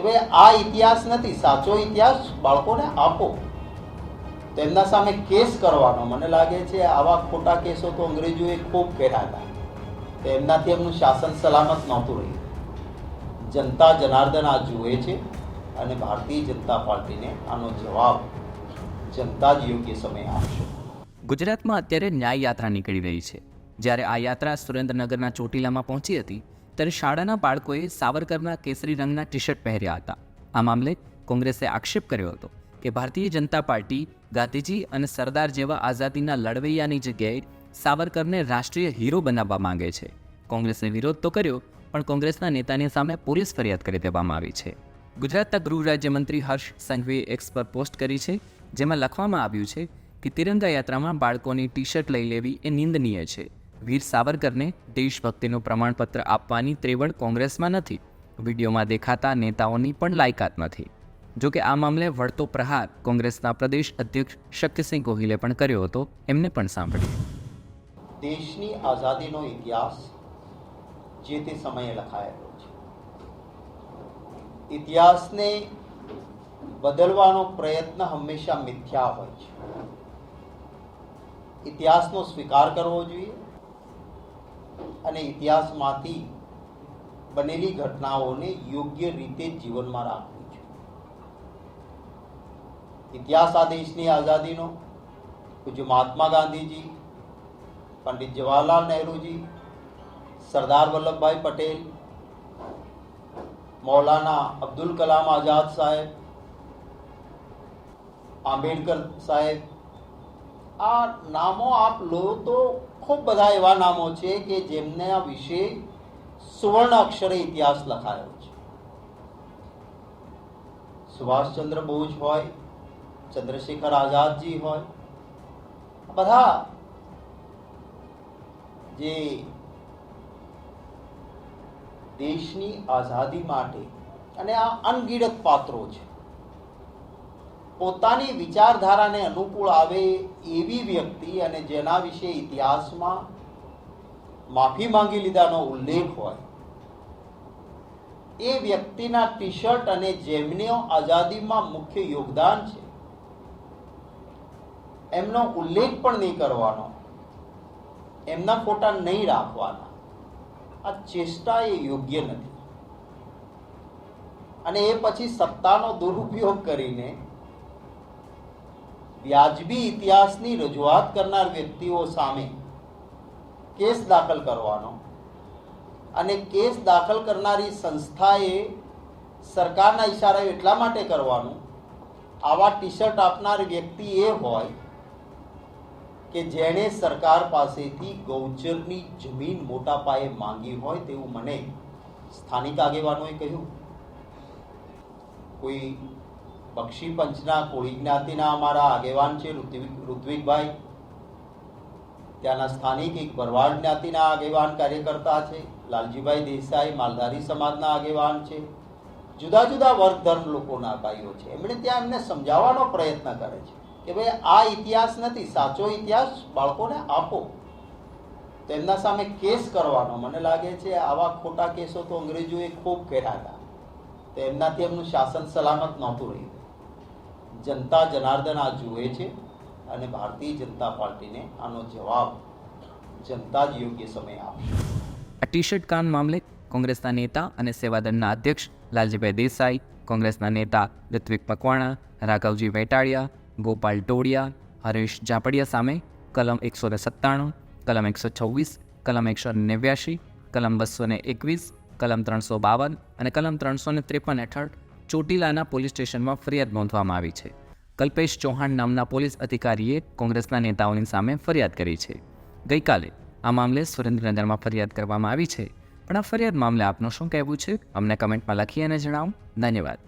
ભાઈ આ ઇતિહાસ નથી, સાચો ઇતિહાસ બાળકોને આપો. તેમના સામે કેસ કરવાનો, મને લાગે છે આવા ખોટા કેસો તો અંગ્રેજોએ ખૂબ કર્યા હતા. તેમનાથી એમનું શાસન સલામત નહોતું રહ્યું. જનતા જનાર્દન આ જુએ છે અને ભારતીય જનતા પાર્ટીને આનો જવાબ જનતા જ યોગ્ય સમય આપશે. ગુજરાતમાં અત્યારે ન્યાય યાત્રા નીકળી રહી છે. જ્યારે આ યાત્રા સુરેન્દ્રનગરના ચોટીલામાં પહોંચી હતી ત્યારે શાળાના બાળકોએ સાવરકરના કેસરી રંગના ટી શર્ટ પહેર્યા હતા. આ મામલે કોંગ્રેસે આક્ષેપ કર્યો હતો કે ભારતીય જનતા પાર્ટી ગાંધીજી અને સરદાર જેવા આઝાદીના લડવૈયાની જગ્યાએ સાવરકરને રાષ્ટ્રીય હીરો બનાવવા માંગે છે. કોંગ્રેસે વિરોધ તો કર્યો, પણ કોંગ્રેસના નેતાની સામે પોલીસ ફરિયાદ કરી દેવામાં આવી છે. ગુજરાતના ગૃહ રાજ્યમંત્રી હર્ષ સંઘવીએ એક્સ પર પોસ્ટ કરી છે, જેમાં લખવામાં આવ્યું છે કે તિરંગા યાત્રામાં બાળકોની ટી શર્ટ લઈ લેવી એ નિંદનીય છે. વીર સાવરકરને દેશભક્તિનું પ્રમાણપત્ર આપવાની ત્રેવડ કોંગ્રેસમાં નથી. વિડીયોમાં દેખાતા નેતાઓની પણ લાયકાત નથી. જોકે આ મામલે વળતો પ્રહાર કોંગ્રેસના પ્રદેશ અધ્યક્ષ શક્તિસિંહ ગોહિલે પણ કર્યો હતો. એમને પણ સાંભળીએ. દેશની આઝાદીનો ઇતિહાસ જે તે સમયે લખાયેલો છે. ઇતિહાસને બદલવાનો પ્રયત્ન હંમેશા મિથ્યા હોય છે. ઇતિહાસનો સ્વીકાર કરવો જોઈએ અને ઇતિહાસમાંથી બનેલી ઘટનાઓને યોગ્ય રીતે જીવનમાં રાખવી જોઈએ. ઇતિહાસ આ દેશની આઝાદીનો પૂજ્ય મહાત્મા ગાંધીજી, પંડિત જવાહરલાલ નહેરુજી, સરદાર વલ્લભભાઈ પટેલ, મૌલાના અબ્દુલ કલામ આઝાદ સાહેબ, આંબેડકર સાહેબ, આ નામો આપ લો તો ખૂબ બધા એવા નામો છે કે જેમના વિશે સુવર્ણ અક્ષરે ઇતિહાસ લખાયો છે. સુભાષચંદ્ર બોઝ હોય, ચંદ્રશેખર આઝાદજી હોય, બધા જે દેશની આઝાદી માટે, અને આ અનગિનત પાત્રો છે, પોતાની વિચારધારાને અનુકૂળ આવે એવી વ્યક્તિ અને જેના વિશે ઇતિહાસમાં માફી માંગી લીધાનો ઉલ્લેખ હોય, એ વ્યક્તિના ટી શર્ટ અને જેમનો આઝાદીમાં મુખ્ય યોગદાન છે એમનો ઉલ્લેખ પણ નહીં કરવાનો, એમના ફોટા નહીં રાખવાના, આ ચેષ્ટા એ યોગ્ય નથી. અને એ પછી સત્તાનો દુરુપયોગ કરીને વ્યાજબી ઇતિહાસની રજૂઆત કરનાર વ્યક્તિઓ સામે કેસ દાખલ કરવાનો, અને કેસ દાખલ કરનારી સંસ્થાએ સરકારના ઈશારે એટલા માટે કરવાનું, આવા ટી શર્ટ આપનાર વ્યક્તિ એ હોય કે જેણે સરકાર પાસેથી ગૌચરની જમીન મોટા પાયે માંગી હોય તેવું મને સ્થાનિક આગેવાનોએ કહ્યું. કોઈ બક્ષી પંચના કોળી જ્ઞાતિના અમારા આગેવાન છે ઋત્વિકભાઈ, ત્યાંના સ્થાનિક એક ભરવાડ જ્ઞાતિના આગેવાન કાર્યકર્તા છે, લાલજીભાઈ દેસાઈ માલધારી સમાજના આગેવાન છે, જુદા જુદા વર્ગ ધર્મ લોકોના ભાઈઓ છે. એમણે ત્યાં એમને સમજાવવાનો પ્રયત્ન કરે છે કે ભાઈ આ ઇતિહાસ નથી, સાચો ઇતિહાસ બાળકોને આપો. તેમના સામે કેસ કરવાનો, મને લાગે છે આવા ખોટા કેસો તો અંગ્રેજોએ ખૂબ કર્યા હતા. તેમનાથી એમનું શાસન સલામત નહોતું રહ્યું. જનતા જનાર્દન આ જુએ છે અને ભારતીય જનતા પાર્ટીને આનો જવાબ જનતા જ યોગ્ય સમય આપશે. આ ટી શર્ટ કાંડ મામલે કોંગ્રેસના નેતા અને સેવાદળના અધ્યક્ષ લાલજીભાઈ દેસાઈ, કોંગ્રેસના નેતા ઋત્વિક મકવાણા, રાઘવજી વેટાળિયા, ગોપાલ ટોડિયા, હરેશ જાપડિયા સામે કલમ 197, કલમ 126, કલમ 189, કલમ 221, કલમ 352 અને કલમ 353 હેઠળ ચોટીલાના પોલીસ સ્ટેશનમાં ફરિયાદ નોંધવામાં આવી છે. કલ્પેશ ચૌહાણ નામના પોલીસ અધિકારીએ કોંગ્રેસના નેતાઓની સામે ફરિયાદ કરી છે. ગઈકાલે આ મામલે સુરેન્દ્રનગરમાં ફરિયાદ કરવામાં આવી છે. પણ આ ફરિયાદ મામલે આપનું શું કહેવું છે? અમને કમેન્ટમાં લખી અને જણાવો. ધન્યવાદ.